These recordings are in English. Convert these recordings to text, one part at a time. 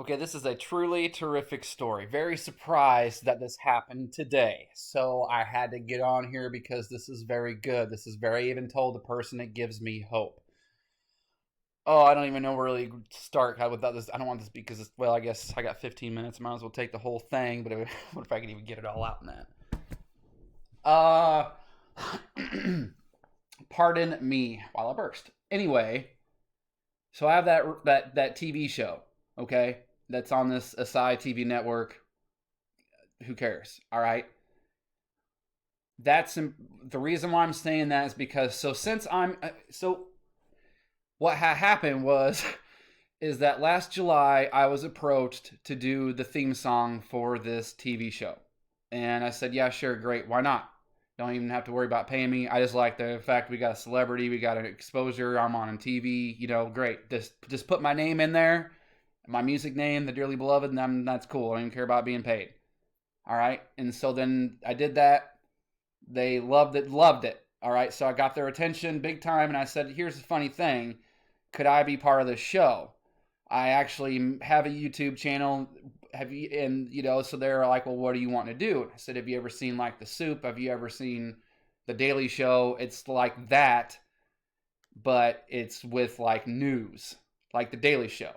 Okay, this is a truly terrific story. Very surprised that this happened today. So I had to get on here because this is very good. This is very even told the person that gives me hope. Oh, I don't even know where really to start without this. I don't want this because, well, I guess I got 15 minutes. Might as well take the whole thing, but what if I could even get it all out in that? Uh, pardon me while I burst. Anyway, so I have that TV show, okay? That's on this Asai TV network. Who cares? All right. That's the reason why I'm saying that is because since I'm so what happened was is that last July I was approached to do the theme song for this TV show. And I said, "Yeah, sure, great. Why not? Don't even have to worry about paying me. I just like the fact we got a celebrity, we got an exposure, I'm on TV, great. Just put my name in there, my music name, the dearly beloved, and that's cool. I don't even care about being paid." All right. And so then I did that. They loved it. All right. So I got their attention big time. And I said, "Here's the funny thing. Could I be part of this show? I actually have a YouTube channel. Have you?" And, so they're like, "Well, what do you want to do?" I said, "Have you ever seen like The Soup? Have you ever seen The Daily Show? It's like that, but it's with like news, like The Daily Show,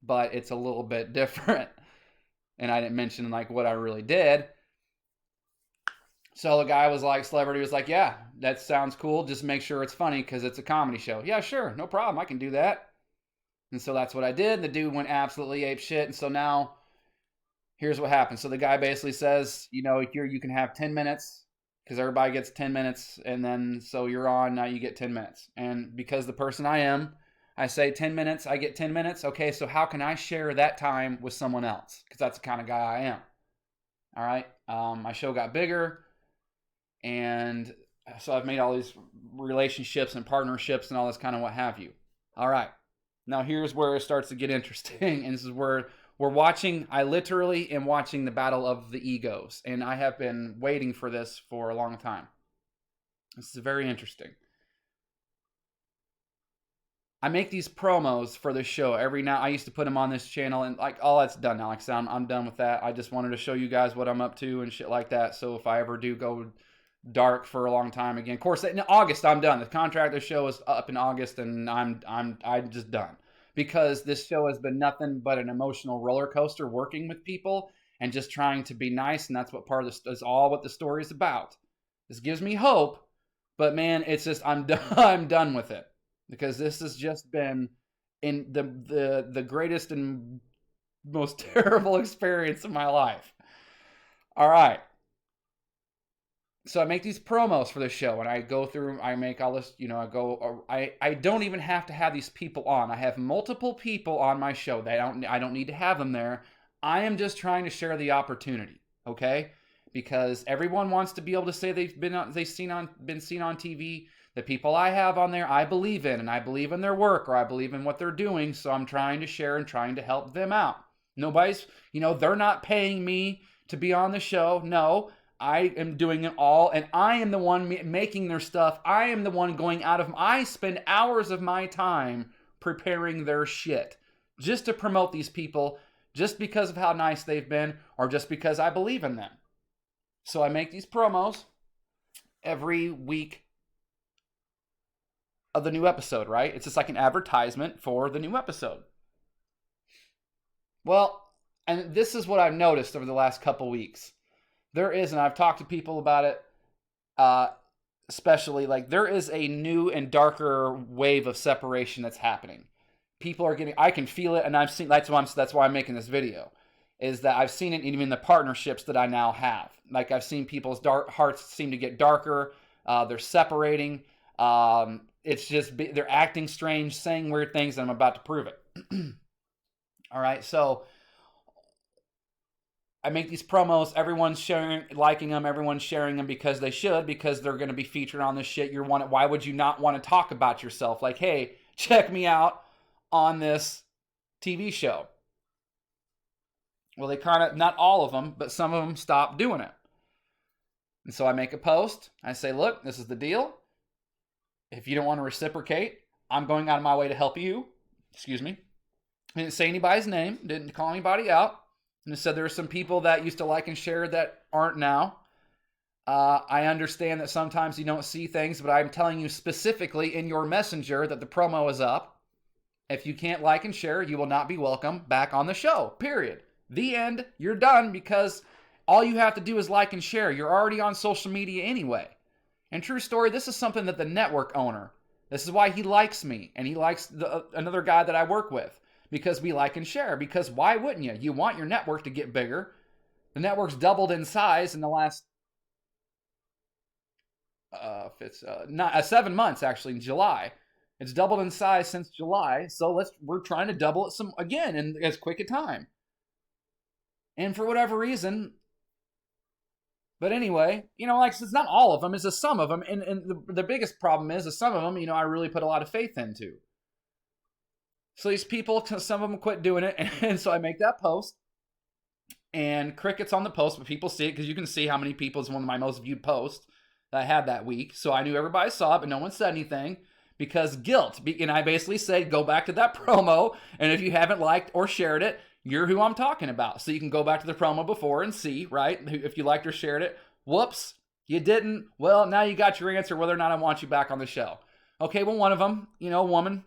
but it's a little bit different." And I didn't mention like what I really did. So the guy was like, celebrity was like, "Yeah, that sounds cool. Just make sure it's funny because it's a comedy show." "Yeah, sure. No problem. I can do that." And so that's what I did. The dude went absolutely ape shit. And so now here's what happened. So the guy basically says, you can have 10 minutes because everybody gets 10 minutes. And then so you're on, now you get 10 minutes. And because the person I am, I say 10 minutes, I get 10 minutes. Okay, so how can I share that time with someone else? Because that's the kind of guy I am. All right. My show got bigger. And so I've made all these relationships and partnerships and all this kind of what have you. All right. Now here's where it starts to get interesting. And this is where I literally am watching the battle of the egos. And I have been waiting for this for a long time. This is very interesting. I make these promos for the show every now. I used to put them on this channel, and like all that's done now. Like I said, I'm done with that. I just wanted to show you guys what I'm up to and shit like that. So if I ever do go dark for a long time again, of course, in August I'm done. The contract of the show is up in August, and I'm just done because this show has been nothing but an emotional roller coaster working with people and just trying to be nice, and that's what part of this is all what the story is about. This gives me hope, but man, it's just I'm done. I'm done with it. Because this has just been in the greatest and most terrible experience of my life. All right. So I make these promos for the show, and I go through, I make all this, I don't even have to have these people on. I have multiple people on my show. I don't need to have them there. I am just trying to share the opportunity, okay? Because everyone wants to be able to say they've been seen on TV. The people I have on there, I believe in, and I believe in their work, or I believe in what they're doing, so I'm trying to share and trying to help them out. Nobody's, they're not paying me to be on the show. No, I am doing it all, and I am the one making their stuff. I am the one going out of, I spend hours of my time preparing their shit just to promote these people, just because of how nice they've been, or just because I believe in them. So I make these promos every week of the new episode, right? It's just like an advertisement for the new episode. Well, and this is what I've noticed over the last couple weeks. There is, and I've talked to people about it, especially, like there is a new and darker wave of separation that's happening. People are getting, I can feel it, and I've seen, that's why I'm making this video, is that I've seen it even in the partnerships that I now have. Like I've seen people's hearts seem to get darker. They're separating. It's just, they're acting strange, saying weird things, and I'm about to prove it. All right, so I make these promos. Everyone's sharing, liking them. Everyone's sharing them because they should, because they're going to be featured on this shit. Why would you not want to talk about yourself? Like, hey, check me out on this TV show. Well, they kind of, not all of them, but some of them stopped doing it. And so I make a post. I say, look, this is the deal. If you don't want to reciprocate, I'm going out of my way to help you. Excuse me. I didn't say anybody's name, didn't call anybody out. And it said there are some people that used to like and share that aren't now. I understand that sometimes you don't see things, but I'm telling you specifically in your messenger that the promo is up. If you can't like and share, you will not be welcome back on the show, period. The end. You're done, because all you have to do is like and share. You're already on social media anyway. And true story, this is something that the network owner, this is why he likes me, and he likes another guy that I work with, because we like and share. Because why wouldn't you? You want your network to get bigger. The network's doubled in size in the last 7 months, actually, in July. It's doubled in size since July, so we're trying to double it some again in as quick a time. And for whatever reason, but anyway, like it's not all of them, it's just some of them, and the biggest problem is some of them, I really put a lot of faith into. So these people, some of them quit doing it, and so I make that post, and crickets on the post, but people see it because you can see how many people is one of my most viewed posts that I had that week. So I knew everybody saw it, but no one said anything because guilt. And I basically said, go back to that promo, and if you haven't liked or shared it, you're who I'm talking about. So you can go back to the promo before and see, right, if you liked or shared it. Whoops, you didn't. Well, now you got your answer whether or not I want you back on the show. Okay, well, one of them, a woman,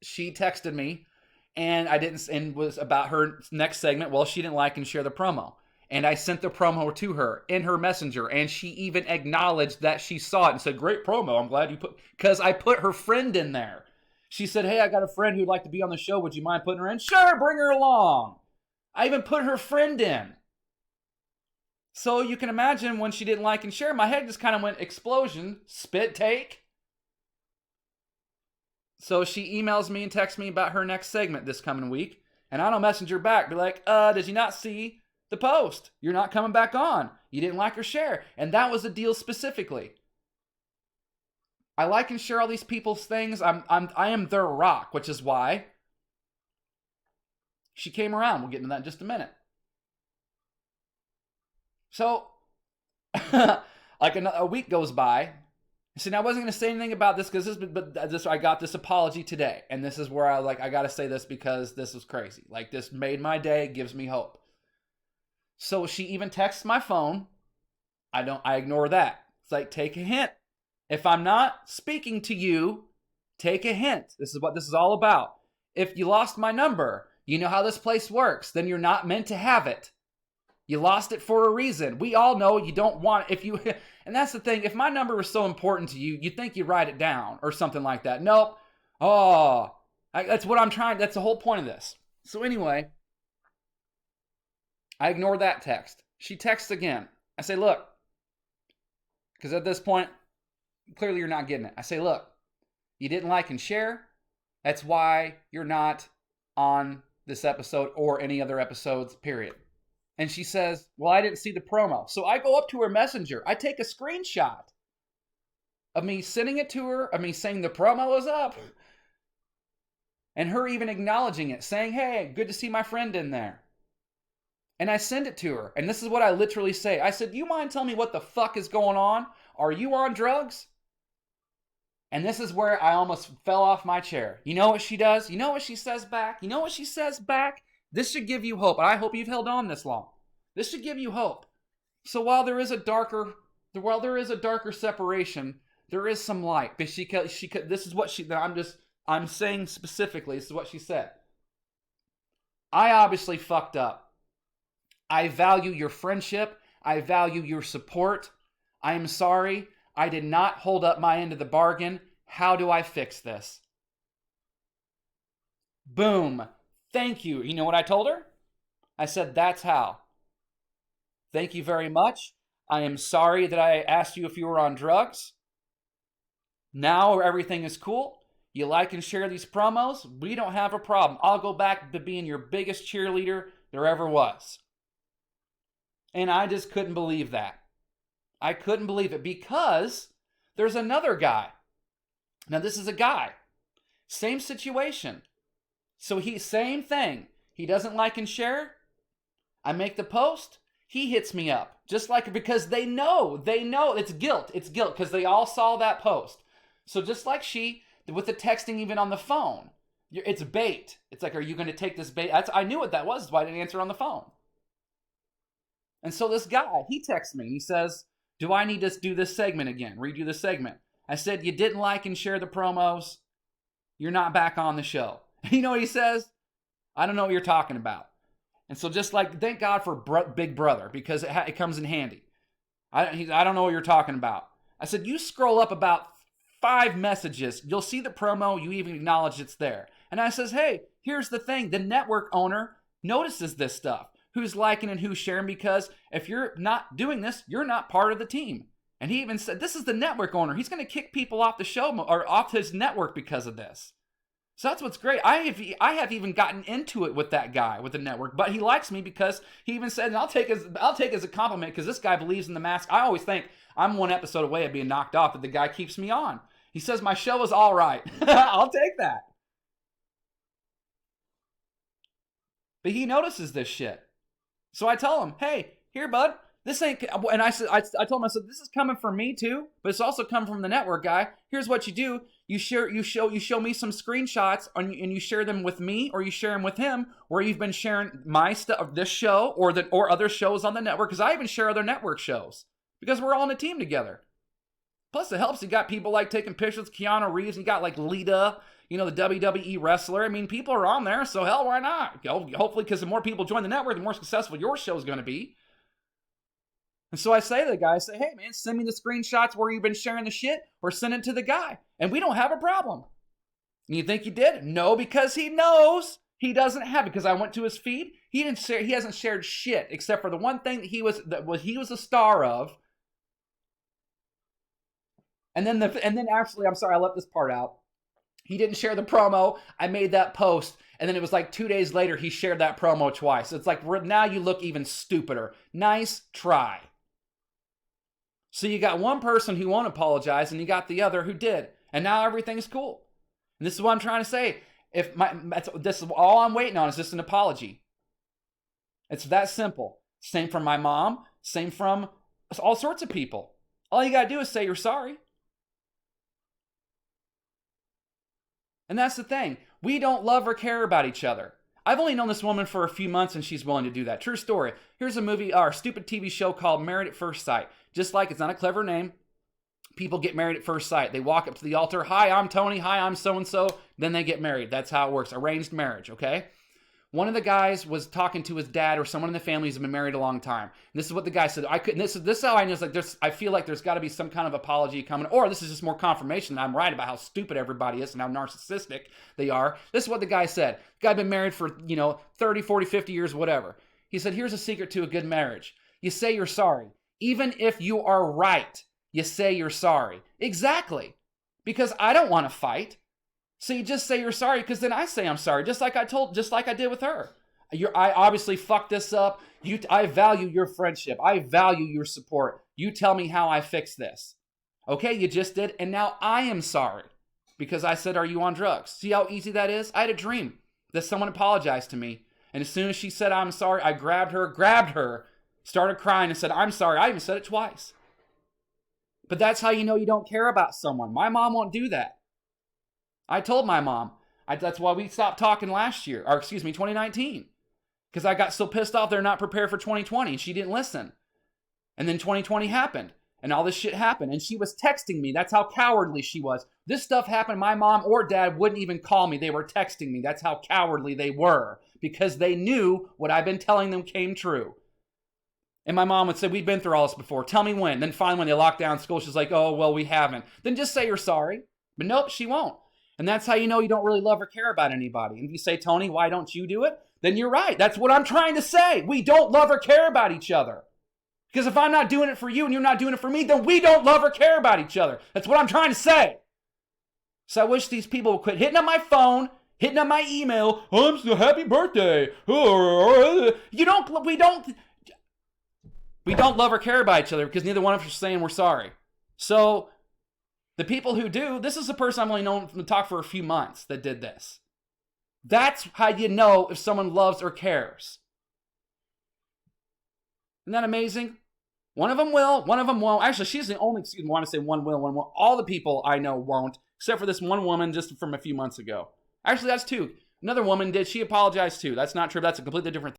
she texted me, and was about her next segment. Well, she didn't like and share the promo. And I sent the promo to her in her messenger, and she even acknowledged that she saw it and said, great promo, I'm glad you because I put her friend in there. She said, hey, I got a friend who'd like to be on the show. Would you mind putting her in? Sure, bring her along. I even put her friend in. So you can imagine when she didn't like and share, my head just kind of went explosion, spit take. So she emails me and texts me about her next segment this coming week. And I don't message her back. Be like, did you not see the post? You're not coming back on. You didn't like or share. And that was the deal specifically. I like and share all these people's things. I am their rock, which is why she came around. We'll get into that in just a minute. So, like a week goes by. So now I wasn't going to say anything about this because I got this apology today. And this is where I got to say this because this was crazy. Like, this made my day, gives me hope. So she even texts my phone. I ignore that. It's like, take a hint. If I'm not speaking to you, take a hint. This is what this is all about. If you lost my number, you know how this place works. Then you're not meant to have it. You lost it for a reason. We all know you don't want and that's the thing. If my number was so important to you, you'd think you'd write it down or something like that. Nope. That's what I'm trying. That's the whole point of this. So anyway, I ignore that text. She texts again. I say, look, because at this point, clearly you're not getting it. I say, look, you didn't like and share. That's why you're not on this episode or any other episodes, period. And she says, well, I didn't see the promo. So I go up to her messenger. I take a screenshot of me sending it to her, of me saying the promo is up. And her even acknowledging it, saying, hey, good to see my friend in there. And I send it to her. And this is what I literally say. I said, you mind telling me what the fuck is going on? Are you on drugs? And this is where I almost fell off my chair. You know what she does? You know what she says back? You know what she says back? This should give you hope. I hope you've held on this long. This should give you hope. So while there is a darker separation, there is some light. But this is what I'm saying specifically. This is what she said. I obviously fucked up. I value your friendship. I value your support. I am sorry. I did not hold up my end of the bargain. How do I fix this? Boom. Thank you. You know what I told her? I said, that's how. Thank you very much. I am sorry that I asked you if you were on drugs. Now everything is cool. You like and share these promos. We don't have a problem. I'll go back to being your biggest cheerleader there ever was. And I just couldn't believe that. I couldn't believe it because there's another guy. Now this is a guy. Same situation. So same thing. He doesn't like and share. I make the post. He hits me up. Just like, because they know it's guilt. It's guilt because they all saw that post. So just like she, with the texting even on the phone, It's bait. It's like, are you going to take this bait? I knew what that was. That's why I didn't answer on the phone. And so this guy, he texts me. He says, do I need to do this segment again? Redo the segment. I said, you didn't like and share the promos. You're not back on the show. You know what he says? I don't know what you're talking about. And so just like, thank God for Big Brother, because it comes in handy. I don't know what you're talking about. I said, you scroll up about 5 messages. You'll see the promo. You even acknowledge it's there. And I says, hey, here's the thing. The network owner notices this stuff. Who's liking and who's sharing, because if you're not doing this, you're not part of the team. And he even said, this is the network owner. He's going to kick people off the show or off his network because of this. So that's what's great. I have even gotten into it with that guy with the network, but he likes me because he even said, and I'll take as a compliment, because this guy believes in the mask. I always think I'm one episode away of being knocked off, but the guy keeps me on. He says my show is all right. I'll take that. But he notices this shit. So I tell him, hey, here, bud, this ain't, and I told him, I said, this is coming from me too, but it's also coming from the network guy. Here's what you do. You show me some screenshots and you share them with me, or you share them with him, where you've been sharing my stuff, this show, or other shows on the network, because I even share other network shows, because we're all on a team together. Plus it helps. You got people like taking pictures with Keanu Reeves, and you got like Lita, you know, the WWE wrestler. I mean, people are on there, so hell, why not? Hopefully, because the more people join the network, the more successful your show is going to be. And so I say to the guy, I say, hey, man, send me the screenshots where you've been sharing the shit, or send it to the guy. And we don't have a problem. And you think he did? No, because he knows he doesn't have it. Because I went to his feed. He hasn't shared shit except for the one thing that he was a star of. And then actually, I'm sorry, I left this part out. He didn't share the promo. I made that post. And then it was like 2 days later, he shared that promo twice. It's like, now you look even stupider. Nice try. So you got one person who won't apologize, and you got the other who did. And now everything's cool. And this is what I'm trying to say. This is all I'm waiting on, is just an apology. It's that simple. Same from my mom. Same from all sorts of people. All you got to do is say you're sorry. And that's the thing. We don't love or care about each other. I've only known this woman for a few months, and she's willing to do that. True story. Here's a movie, or a stupid TV show called Married at First Sight. Just like, it's not a clever name. People get married at first sight. They walk up to the altar. Hi, I'm Tony. Hi, I'm so-and-so. Then they get married. That's how it works. Arranged marriage, okay? One of the guys was talking to his dad or someone in the family who's been married a long time. And this is what the guy said. This is how I know. It's like, I feel like there's got to be some kind of apology coming. Or this is just more confirmation that I'm right about how stupid everybody is and how narcissistic they are. This is what the guy said. The guy been married for, 30, 40, 50 years, whatever. He said, here's a secret to a good marriage. You say you're sorry. Even if you are right, you say you're sorry. Exactly. Because I don't want to fight. So you just say you're sorry, because then I say I'm sorry, just like I did with her. I obviously fucked this up. I value your friendship. I value your support. You tell me how I fix this. Okay, you just did, and now I am sorry. Because I said, are you on drugs? See how easy that is? I had a dream that someone apologized to me. And as soon as she said, I'm sorry, I grabbed her, started crying and said, I'm sorry. I even said it twice. But that's how you know you don't care about someone. My mom won't do that. I told my mom. That's why we stopped talking last year, 2019. Because I got so pissed off they're not prepared for 2020, and she didn't listen. And then 2020 happened, and all this shit happened, and she was texting me. That's how cowardly she was. This stuff happened, my mom or dad wouldn't even call me. They were texting me. That's how cowardly they were, because they knew what I've been telling them came true. And my mom would say, we've been through all this before. Tell me when. Then finally, when they locked down school, she's like, oh, well, we haven't. Then just say you're sorry. But nope, she won't. And that's how you know you don't really love or care about anybody. And if you say, Tony, why don't you do it? Then you're right. That's what I'm trying to say. We don't love or care about each other. Because if I'm not doing it for you and you're not doing it for me, then we don't love or care about each other. That's what I'm trying to say. So I wish these people would quit hitting on my phone, hitting on my email. I'm so happy birthday. We don't love or care about each other because neither one of us are saying we're sorry. So the people who do, this is a person I've only known to talk for a few months that did this. That's how you know if someone loves or cares. Isn't that amazing? One of them will, one of them won't. Actually, she's the only, I want to say one will, one won't. All the people I know won't, except for this one woman just from a few months ago. Actually, that's two. Another woman did. She apologized too. That's not true. That's a completely different